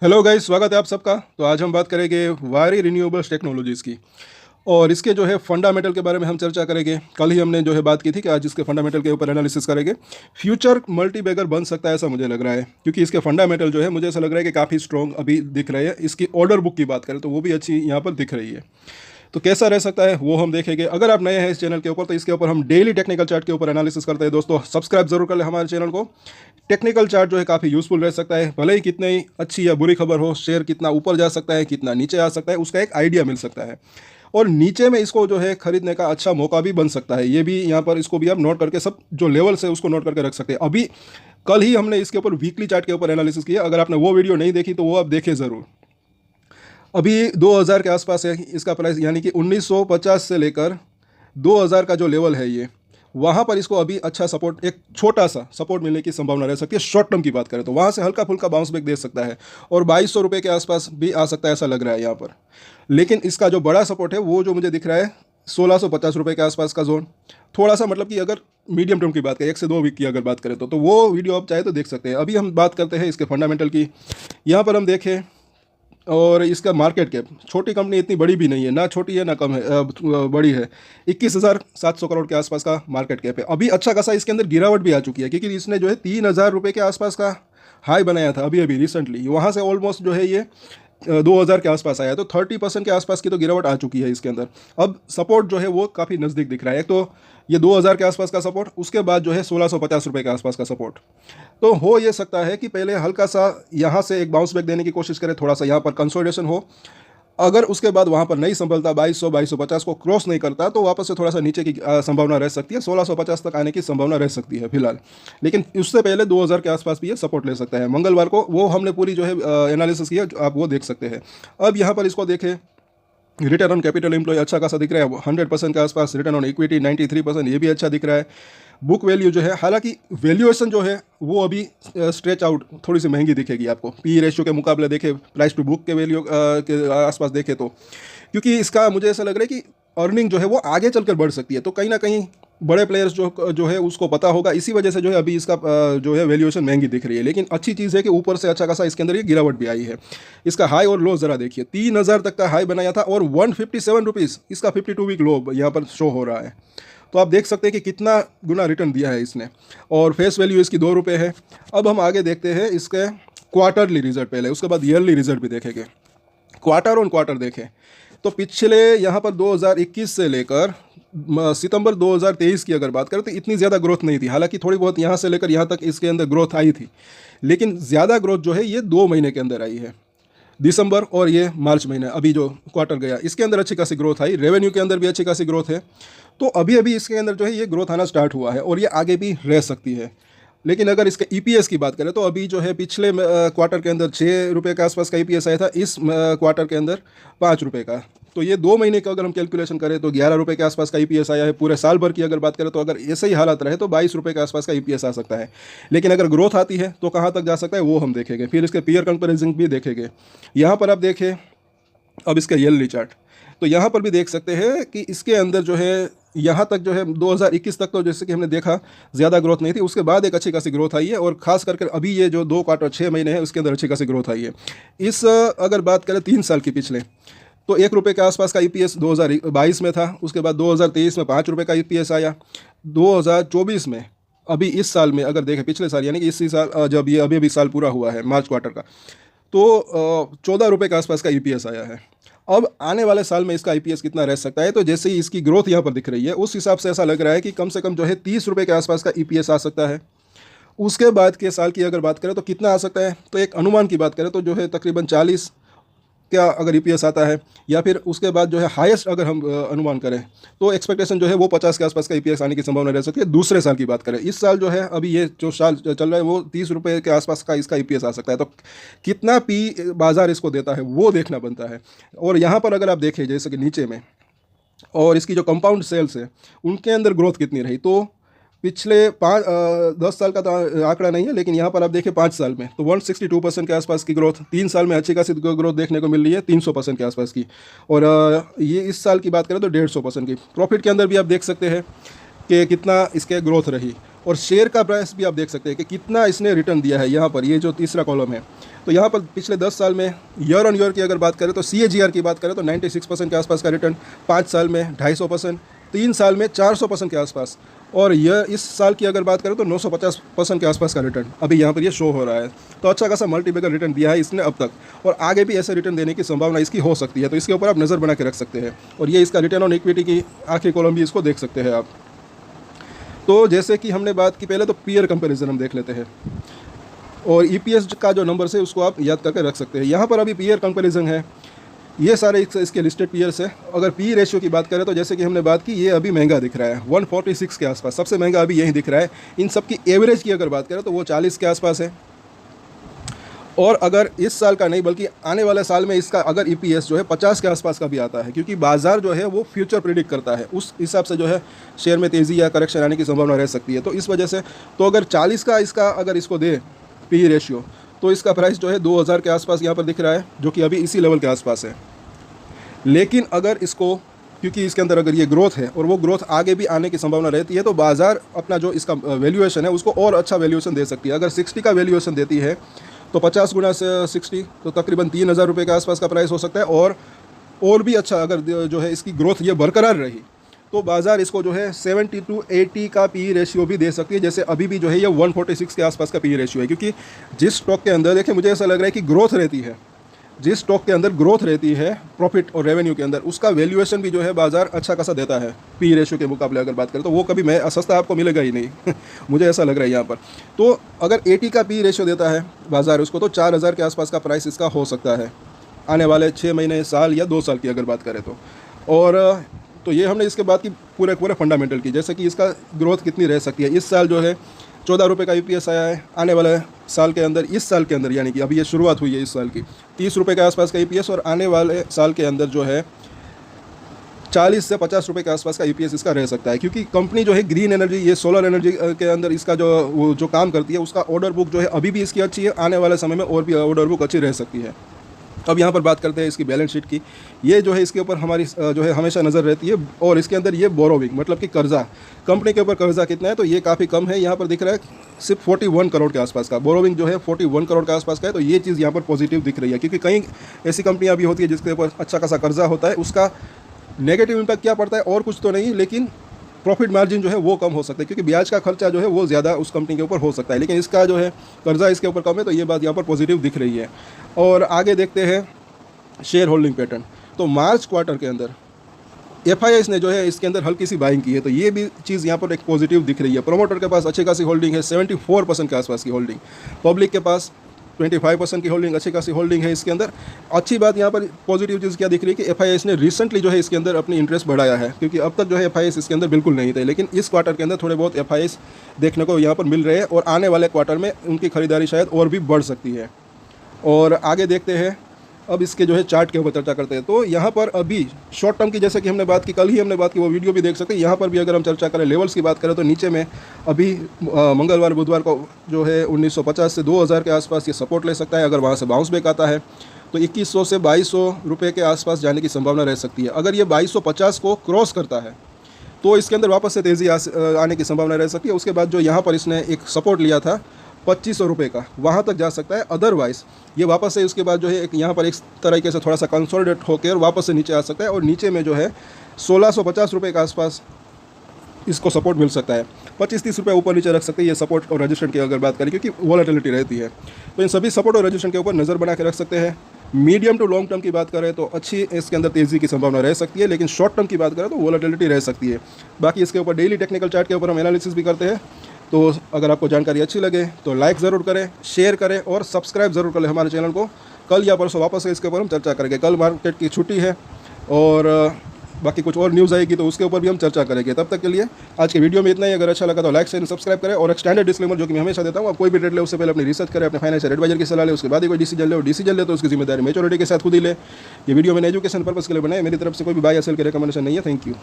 Hello guys, स्वागत है आप सबका। तो आज हम बात करेंगे वारी रिन्यूएबल्स टेक्नोलॉजीज़ की, और इसके जो है फंडामेंटल के बारे में हम चर्चा करेंगे। कल ही हमने जो है बात की थी कि आज इसके फंडामेंटल के ऊपर एनालिसिस करेंगे। फ्यूचर मल्टीबैगर बन सकता है ऐसा मुझे लग रहा है, क्योंकि इसके फंडामेंटल जो है मुझे ऐसा लग रहा है कि काफ़ी स्ट्रॉन्ग अभी दिख रहे हैं। इसकी ऑर्डर बुक की बात करें तो वो भी अच्छी यहाँ पर दिख रही है। तो कैसा रह सकता है वो हम देखेंगे। अगर आप नए हैं इस चैनल के ऊपर तो इसके ऊपर हम डेली टेक्निकल चार्ट के ऊपर एनालिसिस करते हैं। दोस्तों सब्सक्राइब जरूर कर ले हमारे चैनल को। टेक्निकल चार्ट जो है काफ़ी यूजफुल रह सकता है, भले ही कितनी अच्छी या बुरी खबर हो, शेयर कितना ऊपर जा सकता है कितना नीचे आ सकता है उसका एक आइडिया मिल सकता है, और नीचे में इसको जो है खरीदने का अच्छा मौका भी बन सकता है। ये भी यहाँ पर इसको भी आप नोट करके सब जो लेवल्स है उसको नोट करके रख सकते हैं। अभी कल ही हमने इसके ऊपर वीकली चार्ट के ऊपर एनालिसिस किया। अगर आपने वो वीडियो नहीं देखी तो वो आप देखें ज़रूर। अभी 2000 के आसपास है इसका प्राइस, यानी कि 1950 से लेकर 2000 का जो लेवल है ये, वहाँ पर इसको अभी अच्छा सपोर्ट, एक छोटा सा सपोर्ट मिलने की संभावना रह सकती है। शॉर्ट टर्म की बात करें तो वहाँ से हल्का फुल्का बाउंस बैक दे सकता है, और 2200 रुपये के आसपास भी आ सकता है ऐसा लग रहा है यहाँ पर। लेकिन इसका जो बड़ा सपोर्ट है वो जो मुझे दिख रहा है 1650 रुपये के आसपास का जोन। थोड़ा सा मतलब कि अगर मीडियम टर्म की बात करें, 1 से 2 वीक की अगर बात करें तो वो वीडियो आप चाहे तो देख सकते हैं। अभी हम बात करते हैं इसके फंडामेंटल की। यहाँ पर हम देखें, और इसका मार्केट कैप, छोटी कंपनी इतनी बड़ी भी नहीं है, ना छोटी है ना कम है, बड़ी है। 21,700 करोड़ के आसपास का मार्केट कैप है। अभी अच्छा खासा इसके अंदर गिरावट भी आ चुकी है, क्योंकि इसने जो है 3,000 रुपये के आसपास का हाई बनाया था अभी अभी रिसेंटली। वहाँ से ऑलमोस्ट जो है ये 2000 के आसपास आया, तो 30% के आसपास की तो गिरावट आ चुकी है इसके अंदर। अब सपोर्ट जो है वो काफ़ी नज़दीक दिख रहा है। एक तो ये 2000 के आसपास का सपोर्ट, उसके बाद जो है 1650 रुपये के आसपास का सपोर्ट। तो हो ये सकता है कि पहले हल्का सा यहाँ से एक बाउंस बैक देने की कोशिश करें, थोड़ा सा यहाँ पर कंसोलिडेशन हो। अगर उसके बाद वहाँ पर नहीं संभलता, 2250 को क्रॉस नहीं करता, तो वापस से थोड़ा सा नीचे की संभावना रह सकती है। 1650 तक आने की संभावना रह सकती है फिलहाल। लेकिन उससे पहले 2000 के आसपास भी ये सपोर्ट ले सकता है। मंगलवार को वो हमने पूरी जो है एनालिसिस किया, आप वो देख सकते हैं। अब यहाँ पर इसको देखें, रिटर्न ऑन कैपिटल एम्प्लॉय अच्छा खासा दिख रहा है, 100% के आसपास। रिटर्न ऑन इक्विटी 93%, ये भी अच्छा दिख रहा है। बुक वैल्यू जो है, हालांकि वैल्यूएशन जो है वो अभी स्ट्रेच आउट थोड़ी सी महंगी दिखेगी आपको। पी रेशियो के मुकाबले देखें, प्राइस टू बुक के वैल्यू के आसपास देखें तो, क्योंकि इसका मुझे ऐसा लग रहा है कि अर्निंग जो है वो आगे चलकर बढ़ सकती है। तो कहीं ना कहीं बड़े प्लेयर्स जो है उसको पता होगा, इसी वजह से जो है अभी इसका जो है वैल्यूएशन महंगी दिख रही है। लेकिन अच्छी चीज़ है कि ऊपर से अच्छा खासा इसके अंदर ये गिरावट भी आई है। इसका हाई और लो ज़रा देखिए, 3000 तक का हाई बनाया था, और 157 रुपीज़ इसका 52 वीक लो यहाँ पर शो हो रहा है। तो आप देख सकते हैं कि कितना गुना रिटर्न दिया है इसने, और फेस वैल्यू इसकी 2 रुपये है। अब हम आगे देखते हैं इसके क्वार्टरली रिजल्ट पहले, उसके बाद ईयरली रिजल्ट भी देखेंगे। क्वार्टर ऑन क्वार्टर देखें तो पिछले यहाँ पर 2021 से लेकर सितंबर 2023 की अगर बात करें तो इतनी ज़्यादा ग्रोथ नहीं थी। हालांकि थोड़ी बहुत यहाँ से लेकर यहाँ तक इसके अंदर ग्रोथ आई थी, लेकिन ज़्यादा ग्रोथ जो है ये 2 महीने के अंदर आई है, दिसंबर और ये मार्च महीने। अभी जो क्वार्टर गया इसके अंदर अच्छी खासी ग्रोथ आई, रेवेन्यू के अंदर भी अच्छी खासी ग्रोथ है। तो अभी अभी इसके अंदर जो है ये ग्रोथ आना स्टार्ट हुआ है, और ये आगे भी रह सकती है। लेकिन अगर इसके ईपीएस की बात करें तो अभी जो है पिछले क्वार्टर के अंदर 6 रुपये के आसपास का ईपीएस आया था, इस क्वार्टर के अंदर 5 रुपये का। तो ये 2 महीने का अगर हम कैलकुलेशन करें तो 11 रुपये के आसपास का ईपीएस आया है। पूरे साल भर की अगर बात करें तो अगर ऐसे ही हालात रहे तो 22 रुपये के आसपास का ईपीएस आ सकता है। लेकिन अगर ग्रोथ आती है तो कहाँ तक जा सकता है वो हम देखेंगे, फिर इसके पीयर कंपेरिजन भी देखेंगे। यहाँ पर आप देखें अब इसका ईयरली चार्ट, तो यहाँ पर भी देख सकते हैं कि इसके अंदर जो है यहाँ तक जो है 2021 तक तो जैसे कि हमने देखा ज़्यादा ग्रोथ नहीं थी, उसके बाद एक अच्छी खासी ग्रोथ आई है, और खास करके अभी ये जो 2 क्वार्टर 6 महीने हैं उसके अंदर अच्छी खासी ग्रोथ आई है। इस अगर बात करें 3 साल की पिछले, तो 1 रुपये के आसपास का ईपीएस 2022 में था, उसके बाद 2023 में 5 रुपये का ईपीएस आया, 2024 में, अभी इस साल में अगर देखें पिछले साल यानी कि इसी साल जब ये अभी साल पूरा हुआ है मार्च क्वार्टर का, तो 14 रुपये के आसपास का ईपीएस आया है। अब आने वाले साल में इसका ईपीएस कितना रह सकता है, तो जैसे ही इसकी ग्रोथ यहाँ पर दिख रही है उस हिसाब से ऐसा लग रहा है कि कम से कम जो है 30 रुपये के आसपास का ईपीएस आ सकता है। उसके बाद के साल की अगर बात करें तो कितना आ सकता है, तो एक अनुमान की बात करें तो जो है तकरीबन 40 क्या अगर ईपीएस आता है, या फिर उसके बाद जो है हाईएस्ट अगर हम अनुमान करें तो एक्सपेक्टेशन जो है वो 50 के आसपास का ईपीएस आने की संभावना रह सकती है। दूसरे साल की बात करें, इस साल जो है अभी ये जो साल चल रहा है वो 30 रुपये के आसपास का इसका ईपीएस आ सकता है। तो कितना पी बाजार इसको देता है वो देखना बनता है। और यहाँ पर अगर आप देखें जैसे कि नीचे में, और इसकी जो कंपाउंड सेल्स है उनके अंदर ग्रोथ कितनी रही, तो पिछले 10 साल का तो आंकड़ा नहीं है, लेकिन यहाँ पर आप देखें 5 साल में तो 162% के आसपास की ग्रोथ, 3 साल में अच्छी खासी ग्रोथ देखने को मिल रही है 300% के आसपास की, और ये इस साल की बात करें तो 150% की। प्रॉफिट के अंदर भी आप देख सकते हैं कि कितना इसके ग्रोथ रही, और शेयर का प्राइस भी आप देख सकते हैं कि कितना इसने रिटर्न दिया है। यहाँ पर ये जो तीसरा कॉलम है, तो यहाँ पर पिछले 10 साल में ईयर ऑन ईयर की अगर बात करें तो CAGR की बात करें तो 96% के आसपास का रिटर्न, 5 साल में 250%, 3 साल में 400% के आसपास, और यह इस साल की अगर बात करें तो 950% के आसपास का रिटर्न अभी यहाँ पर ये शो हो रहा है। तो अच्छा खासा मल्टीबैगर रिटर्न दिया है इसने अब तक, और आगे भी ऐसे रिटर्न देने की संभावना इसकी हो सकती है। तो इसके ऊपर आप नज़र बना के रख सकते हैं। और ये इसका रिटर्न ऑन इक्विटी की आखिरी कॉलम भी इसको देख सकते हैं आप। तो जैसे कि हमने बात की पहले, तो पीयर कंपैरिजन हम देख लेते हैं, और EPS का जो नंबर है उसको आप याद करके रख सकते हैं। यहाँ पर अभी पीयर कंपैरिजन है, ये सारे इसके लिस्टेड पीयर्स है। अगर पी रेशियो की बात करें तो जैसे कि हमने बात की, ये अभी महंगा दिख रहा है 146 के आसपास, सबसे महंगा अभी यही दिख रहा है। इन सब की एवरेज की अगर बात करें तो वो 40 के आसपास है। और अगर इस साल का नहीं बल्कि आने वाले साल में इसका अगर EPS जो है 50 के आसपास का भी आता है, क्योंकि बाजार जो है वो फ्यूचर प्रिडिक्ट करता है, उस हिसाब से जो है शेयर में तेज़ी या करेक्शन आने की संभावना रह सकती है। तो इस वजह से तो अगर 40 का इसका अगर इसको दे पी रेशियो, तो इसका प्राइस जो है 2000 के आसपास यहाँ पर दिख रहा है, जो कि अभी इसी लेवल के आसपास है। लेकिन अगर इसको, क्योंकि इसके अंदर अगर ये ग्रोथ है और वो ग्रोथ आगे भी आने की संभावना रहती है, तो बाज़ार अपना जो इसका वैल्यूएशन है उसको और अच्छा वैल्यूएशन दे सकती है। अगर 60 का वैल्यूएशन देती है तो 50 गुना से 60 तो तकरीबन 3000 रुपये के आसपास का प्राइस हो सकता है। और भी अच्छा अगर जो है इसकी ग्रोथ ये बरकरार रही तो बाज़ार इसको जो है 70 to 80 का पी रेशियो भी दे सकती है, जैसे अभी भी जो है ये 146 के आसपास का पी रेशियो है। क्योंकि जिस स्टॉक के अंदर देखिए, मुझे ऐसा लग रहा है कि ग्रोथ रहती है, जिस स्टॉक के अंदर ग्रोथ रहती है प्रॉफिट और रेवेन्यू के अंदर, उसका वैल्यूएशन भी जो है बाजार अच्छा खासा देता है पी रेशियो के मुकाबले अगर बात करें तो। वो कभी मैं सस्ता आपको मिलेगा ही नहीं मुझे ऐसा लग रहा है यहाँ पर। तो अगर 80 का पी रेशियो देता है बाजार उसको, तो 4000 के आसपास का प्राइस इसका हो सकता है आने वाले 6 महीने, साल या 2 साल की अगर बात करें तो। और तो ये हमने इसके बाद की पूरे फंडामेंटल की, जैसे कि इसका ग्रोथ कितनी रह सकती है। इस साल जो है 14 रुपये का EPS आया है, आने वाले साल के अंदर, इस साल के अंदर यानी कि अभी ये शुरुआत हुई है इस साल की, 30 रुपये के आसपास का EPS, और आने वाले साल के अंदर जो है 40 से 50 रुपये के आसपास का EPS इसका रह सकता है। क्योंकि कंपनी जो है ग्रीन एनर्जी, ये सोलर एनर्जी के अंदर इसका जो काम करती है, उसका ऑर्डर बुक जो है अभी भी इसकी अच्छी है, आने वाले समय में और भी ऑर्डर बुक अच्छी रह सकती है। अब यहाँ पर बात करते हैं इसकी बैलेंस शीट की। ये जो है इसके ऊपर हमारी जो है हमेशा नज़र रहती है। और इसके अंदर ये बोरोविंग मतलब कि कर्जा, कंपनी के ऊपर कर्जा कितना है, तो ये काफ़ी कम है। यहाँ पर दिख रहा है सिर्फ 41 करोड़ के आसपास का बोरोविंग जो है 41 करोड़ के आसपास का है। तो ये चीज़ यहाँ पर पॉजिटिव दिख रही है, क्योंकि कई ऐसी कंपनियाँ भी होती है जिसके ऊपर अच्छा खासा कर्जा होता है, उसका नेगेटिव इम्पैक्ट क्या पड़ता है, और कुछ तो नहीं, लेकिन प्रॉफिट मार्जिन जो है वो कम हो सकता है, क्योंकि ब्याज का खर्चा जो है वो ज़्यादा उस कंपनी के ऊपर हो सकता है। लेकिन इसका जो है कर्जा इसके ऊपर कम है, तो ये बात यहाँ पर पॉजिटिव दिख रही है। और आगे देखते हैं शेयर होल्डिंग पैटर्न। तो मार्च क्वार्टर के अंदर FIS ने जो है इसके अंदर हल्की सी बाइंग की है, तो ये भी चीज़ यहाँ पर एक पॉजिटिव दिख रही है। प्रोमोटर के पास अच्छी खासी होल्डिंग है, 74% के आसपास की होल्डिंग। पब्लिक के पास 25% की होल्डिंग, अच्छी खासी होल्डिंग है इसके अंदर। अच्छी बात यहाँ पर पॉजिटिव चीज़ क्या दिख रही है कि FIS ने रिसेंटली जो है इसके अंदर अपनी इंटरेस्ट बढ़ाया है, क्योंकि अब तक जो है FIS इसके अंदर बिल्कुल नहीं थे, लेकिन इस क्वार्टर के अंदर थोड़े बहुत FIS देखने को यहाँ पर मिल रहे हैं, और आने वाले क्वार्टर में उनकी खरीदारी शायद और भी बढ़ सकती है। और आगे देखते हैं, अब इसके जो है चार्ट के ऊपर चर्चा करते हैं। तो यहाँ पर अभी शॉर्ट टर्म की जैसे कि हमने बात की, कल ही हमने बात की, वो वीडियो भी देख सकते हैं। यहाँ पर भी अगर हम चर्चा करें लेवल्स की बात करें, तो नीचे में अभी मंगलवार बुधवार को जो है 1950 से 2000 के आसपास ये सपोर्ट ले सकता है। अगर वहाँ से बाउंस बैक आता है तो 2100 से 2200 रुपये के आसपास जाने की संभावना रह सकती है। अगर ये 2250 को क्रॉस करता है तो इसके अंदर वापस से तेज़ी आने की संभावना रह सकती है। उसके बाद जो यहाँ पर इसने एक सपोर्ट लिया था 2500 रुपये का, वहाँ तक जा सकता है। अदरवाइज़ ये वापस से उसके बाद जो है एक यहाँ पर एक तरीके से थोड़ा सा कंसोलिडेट होकर वापस से नीचे आ सकता है, और नीचे में जो है 1650 रुपये के आसपास इसको सपोर्ट मिल सकता है। 25-30 रुपये ऊपर नीचे रख सकते हैं ये सपोर्ट और रेजिस्टेंस की अगर बात करें, क्योंकि वॉलेटिलिटी रहती है। तो इन सभी सपोर्ट और रेजिस्टेंस के ऊपर नज़र बना के रख सकते हैं। मीडियम टू लॉन्ग टर्म की बात करें तो अच्छी इसके अंदर तेज़ी की संभावना रह सकती है, लेकिन शॉर्ट टर्म की बात करें तो वॉलेटिलिटी रह सकती है। बाकी इसके ऊपर डेली टेक्निकल चार्ट के ऊपर हम एनालिसिस भी करते हैं। तो अगर आपको जानकारी अच्छी लगे तो लाइक ज़रूर करें, शेयर करें और सब्सक्राइब ज़रूर करें हमारे चैनल को। कल या परसों वापस से इसके ऊपर हम चर्चा करेंगे। कल मार्केट की छुट्टी है, और बाकी कुछ और न्यूज़ आएगी तो उसके ऊपर भी हम चर्चा करेंगे। तब तक के लिए आज के वीडियो में इतना ही। अगर अच्छा लगा तो लाइक शेयर सब्सक्राइब करें, और एक स्टैंडर्ड डिस्क्लेमर जो कि मैं हमेशा देता हूँ, आप कोई भी ट्रेड ले उससे पहले अपनी रिसर्च करें, अपने फाइनेंशियल एडवाइजर की सलाह ले, उसके बाद ही कोई डिसीजन ले। और डिसीजन ले तो उसकी जिम्मेदारी मैच्योरिटी के साथ खुद ही ले। ये वीडियो मैंने एजुकेशन पर्पस के लिए बनाया, मेरी तरफ से कोई भी बाय या सेल की रिकमेंडेशन नहीं है। Thank you.